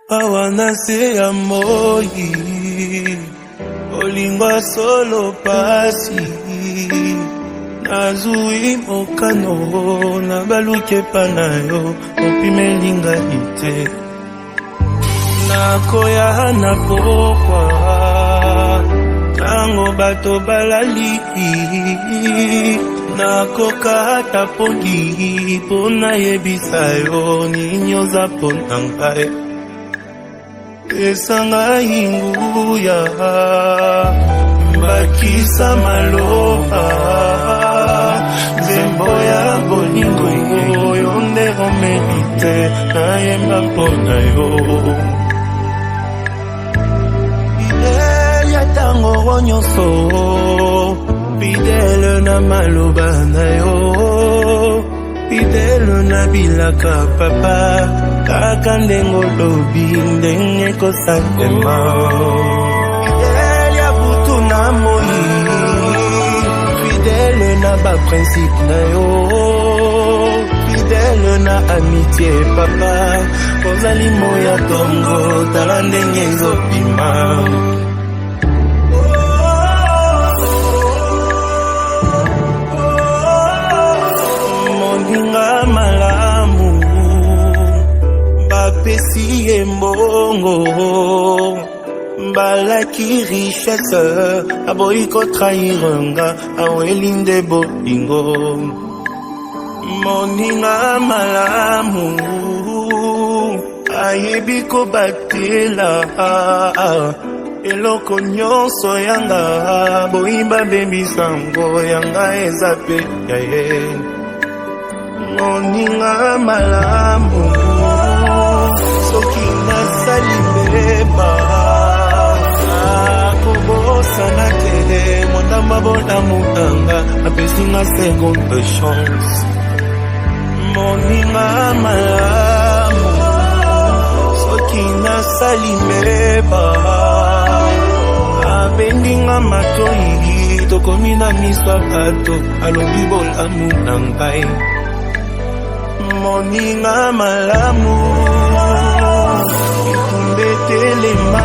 awana se ya moi olingwa solo pasi nazui mokano na baluke pa na yo opimelinga ite nakoya na pokwa tango bato balali nakoka ata pongi pona yebisa yo nini oza pona ngai esanga inguya bakisa maloba nzembo ya bolingo yo nde omerite nayemba mpona yo ya tango nyonso fidele na maloba na yo fidele na bilaka papa kaka ndengo lobi ndenge kosatema fidele ya butu na moi fidele na baprincipe na yo fidele na amitié papa kozali moya tongo tala ndenge ezopima malamu bapesi embongo balaki richesse aboyi kotrahiranga awelinde bolingo moninga malamu ayebi kobatela eloko nyonso yanga boyimba bebisango yanga eza pe yaye moninga malamu soki nasali mbeba akobosana te mondamba bolamu nanga apesinga seconde chance moninga malamu soki nasali mbeba abendinga matoi tokomi na miso bato alobi bolamu na ngai moninga malamu ikumbetele